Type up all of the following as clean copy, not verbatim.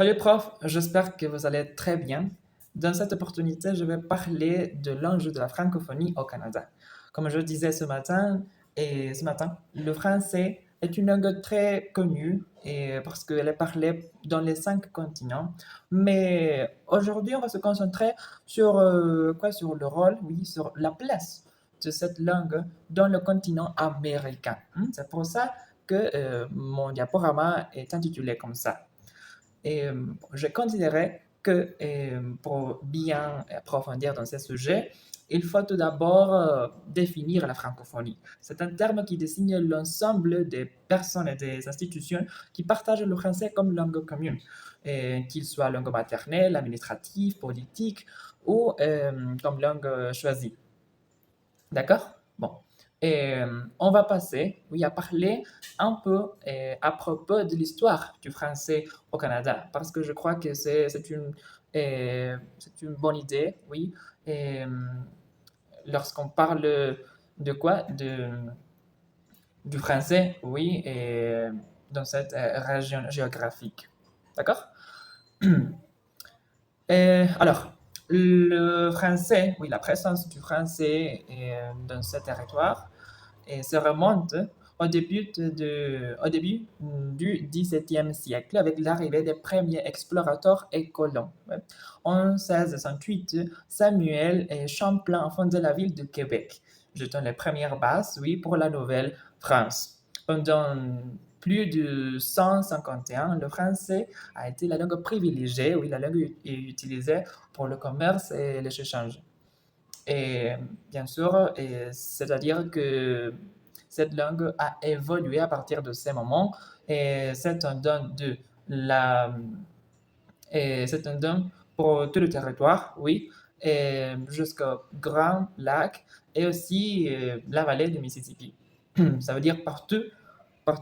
Salut prof, j'espère que vous allez très bien. Dans cette opportunité, je vais parler de l'enjeu de la francophonie au Canada. Comme je disais ce matin, le français est une langue très connue et parce qu'elle est parlée dans les 5 continents. Mais aujourd'hui, on va se concentrer sur sur le rôle, oui, sur la place de cette langue dans le continent américain. C'est pour ça que mon diaporama est intitulé comme ça. Et je considérais que pour bien approfondir dans ce sujet, il faut tout d'abord définir la francophonie. C'est un terme qui désigne l'ensemble des personnes et des institutions qui partagent le français comme langue commune, qu'il soit langue maternelle, administrative, politique ou comme langue choisie. D'accord? Bon. Et on va passer, oui, à parler un peu à propos de l'histoire du français au Canada, parce que je crois que c'est une bonne idée, oui. Et lorsqu'on parle de quoi? Du français, oui, et dans cette région géographique. D'accord? Alors, le français, oui, la présence du français dans ce territoire et se remonte au début du XVIIe siècle avec l'arrivée des premiers explorateurs et colons. Ouais. En 1668, Samuel et Champlain fondaient la ville de Québec, jetant les premières bases, oui, pour la Nouvelle-France. Pendant plus de 151, le français a été la langue privilégiée, oui, la langue utilisée pour le commerce et les échanges. Et bien sûr, c'est-à-dire que cette langue a évolué à partir de ces moments et c'est un don de la et c'est un don pour tout le territoire, oui, et jusqu'au Grand Lac et aussi la vallée du Mississippi. Ça veut dire partout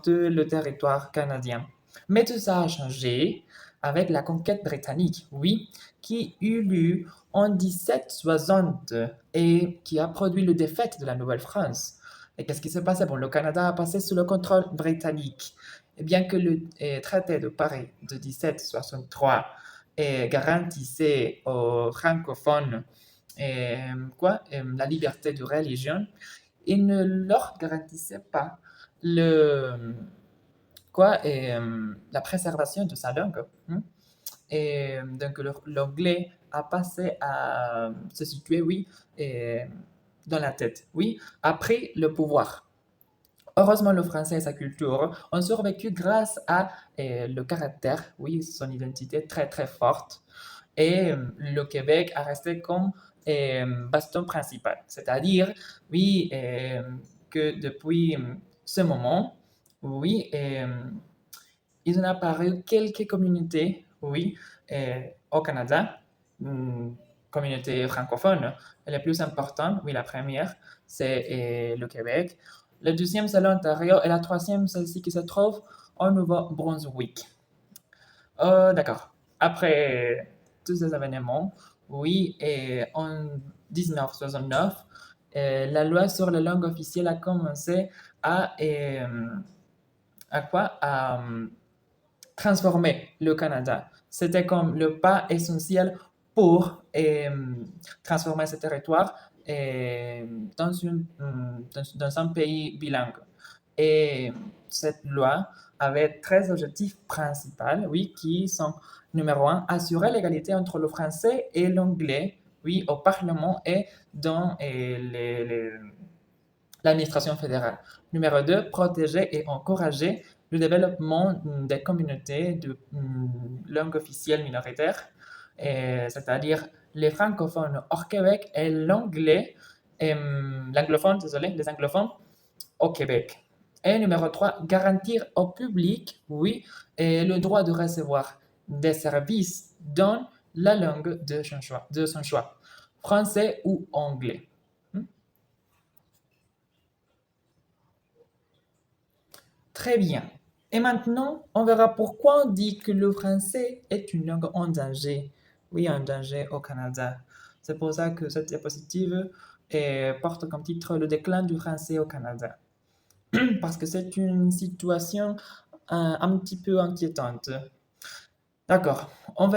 le territoire canadien. Mais tout ça a changé avec la conquête britannique, oui, qui eut lieu en 1760 et qui a produit le défaite de la Nouvelle-France. Et qu'est-ce qui s'est passé? Bon, le Canada a passé sous le contrôle britannique. Et bien que le traité de Paris de 1763 garantissait aux francophones la liberté de religion, il ne leur garantissait pas le, la préservation de sa langue. Et donc l'anglais a passé à se situer, oui, et, dans la tête, oui, après le pouvoir. Heureusement, le français et sa culture ont survécu grâce à le caractère, oui, son identité très très forte. Et le Québec a resté comme baston principal. C'est-à-dire, oui, que depuis ce moment, oui, il en a apparu quelques communautés, oui, au Canada, communautés francophones. Les plus importantes, oui, la première, c'est le Québec. Le deuxième, c'est l'Ontario. Et la troisième, celle-ci qui se trouve au Nouveau-Brunswick. D'accord. Après tous ces événements, oui, et en 1969, la loi sur les langues officielles a commencé à transformer le Canada. C'était comme le pas essentiel pour transformer ce territoire dans un pays bilingue. Et cette loi avait 13 objectifs principaux, oui, qui sont, numéro un, assurer l'égalité entre le français et l'anglais, oui, au Parlement et dans l'administration fédérale. Numéro 2, protéger et encourager le développement des communautés de langue officielle minoritaire, c'est-à-dire les francophones hors Québec et l'anglophone, désolé, les anglophones au Québec. Et numéro 3, garantir au public, oui, le droit de recevoir des services dans la langue de son choix, français ou anglais. Très bien. Et maintenant, on verra pourquoi on dit que le français est une langue en danger. Oui, en danger au Canada. C'est pour ça que cette diapositive porte comme titre le déclin du français au Canada. Parce que c'est une situation un petit peu inquiétante. D'accord. On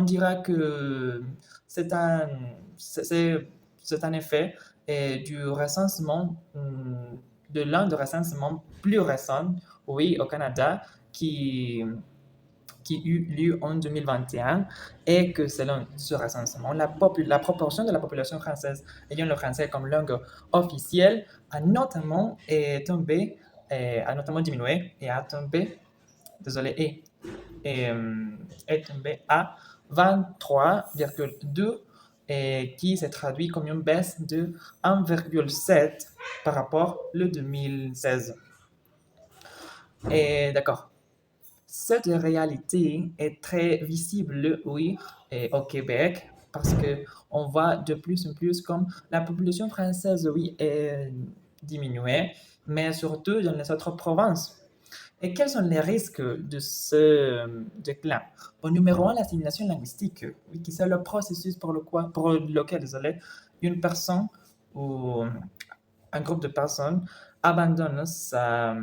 dira que c'est un, c'est un effet du recensement, de l'un des recensements plus récents, oui, au Canada, qui eut lieu en 2021 et que selon ce recensement, la proportion de la population française ayant le français comme langue officielle a notamment tombé, a notamment diminué et a tombé, désolé, est tombé à 23,2 et qui s'est traduit comme une baisse de 1,7 par rapport au 2016. Et d'accord. Cette réalité est très visible, oui, au Québec, parce que on voit de plus en plus comme la population française, oui, est diminuée, mais surtout dans les autres provinces. Et quels sont les risques de ce déclin? Au numéro un, l'assimilation linguistique, oui, qui c'est le processus pour lequel, désolé, une personne ou un groupe de personnes abandonne la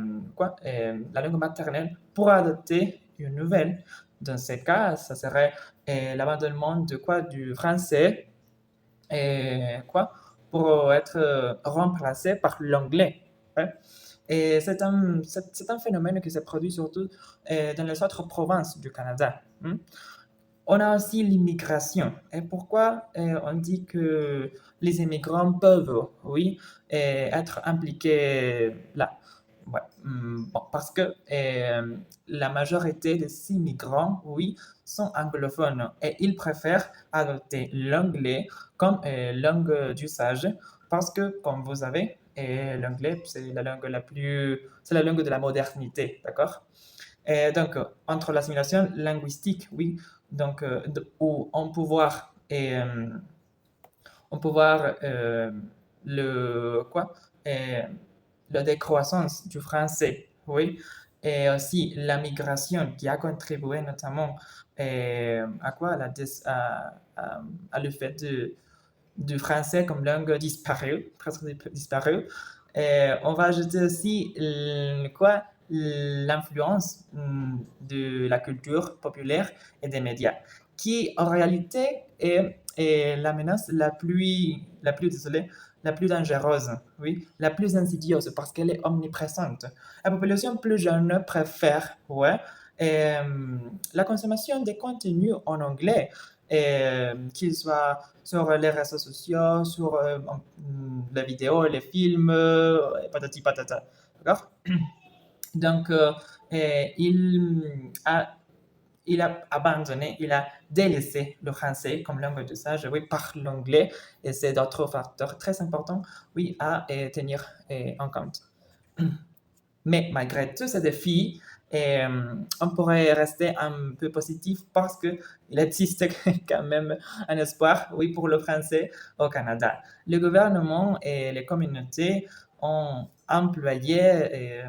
langue maternelle pour adopter une nouvelle. Dans ce cas, ça serait l'abandonnement du français et pour être remplacé par l'anglais. Ouais. Et c'est un phénomène qui se produit surtout dans les autres provinces du Canada. On a aussi l'immigration. Et pourquoi on dit que les immigrants peuvent, oui, être impliqués là? Ouais. Bon, parce que la majorité des immigrants, oui, sont anglophones et ils préfèrent adopter l'anglais comme langue d'usage parce que, comme vous savez, l'anglais, c'est la langue de la modernité, d'accord? Et donc, entre l'assimilation linguistique, oui, donc, où on peut voir le, quoi, et la décroissance du français, oui, et aussi la migration qui a contribué notamment à quoi, à le fait du français comme langue disparue, presque disparue. Et on va ajouter aussi l'influence de la culture populaire et des médias, qui en réalité est la menace désolé, la plus dangereuse, oui, la plus insidieuse parce qu'elle est omniprésente. La population plus jeune préfère, ouais, la consommation des contenus en anglais, qu'ils soient sur les réseaux sociaux, sur les vidéos, les films, patati patata. D'accord? Donc, a, il a abandonné, il a délaissé le français comme langue d'usage, oui, par l'anglais, et c'est d'autres facteurs très importants, oui, à tenir en compte. Mais malgré tous ces défis, on pourrait rester un peu positif parce qu'il existe quand même un espoir, oui, pour le français au Canada. Le gouvernement et les communautés ont employé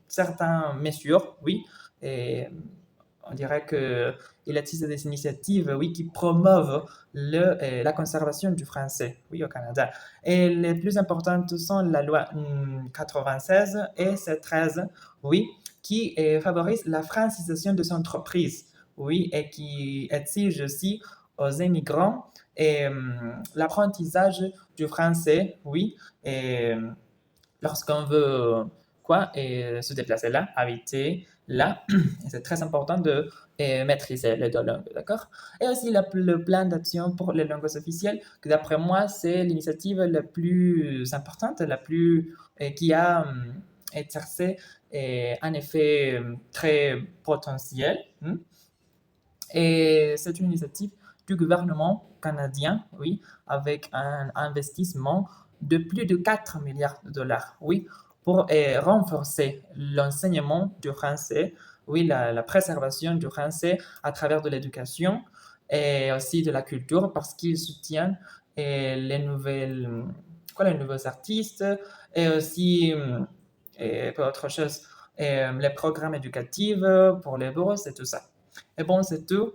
certaines mesures, oui, et on dirait qu'il existe des initiatives, oui, qui promeuvent la conservation du français, oui, au Canada. Et les plus importantes sont la loi 96 et C13, oui, qui favorise la francisation des entreprises, oui, et qui exige aussi aux immigrants l'apprentissage du français, oui, et lorsqu'on veut se déplacer là, habiter là, c'est très important de maîtriser les deux langues, d'accord? Et aussi le plan d'action pour les langues officielles, que d'après moi, c'est l'initiative la plus importante, qui a exercé un effet très potentiel. Et c'est une initiative du gouvernement canadien, oui, avec un investissement de plus de 4 milliards de dollars, oui, pour renforcer l'enseignement du français, oui, la préservation du français à travers de l'éducation et aussi de la culture parce qu'ils soutiennent les nouveaux artistes et aussi, pour autre chose, les programmes éducatifs pour les bourses et tout ça. Et bon, c'est tout.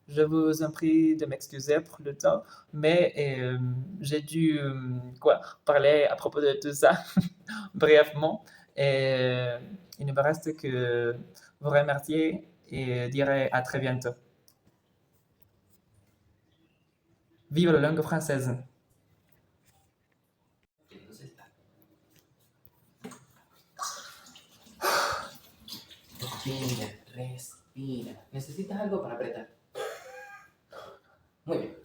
Je vous en prie de m'excuser pour le temps, mais j'ai dû parler à propos de tout ça brièvement. Et il ne me reste que vous remercier et dirai à très bientôt. Vive la langue française. Entonces, respira, respira. ¿Necesitas algo para apretar? Muy bien.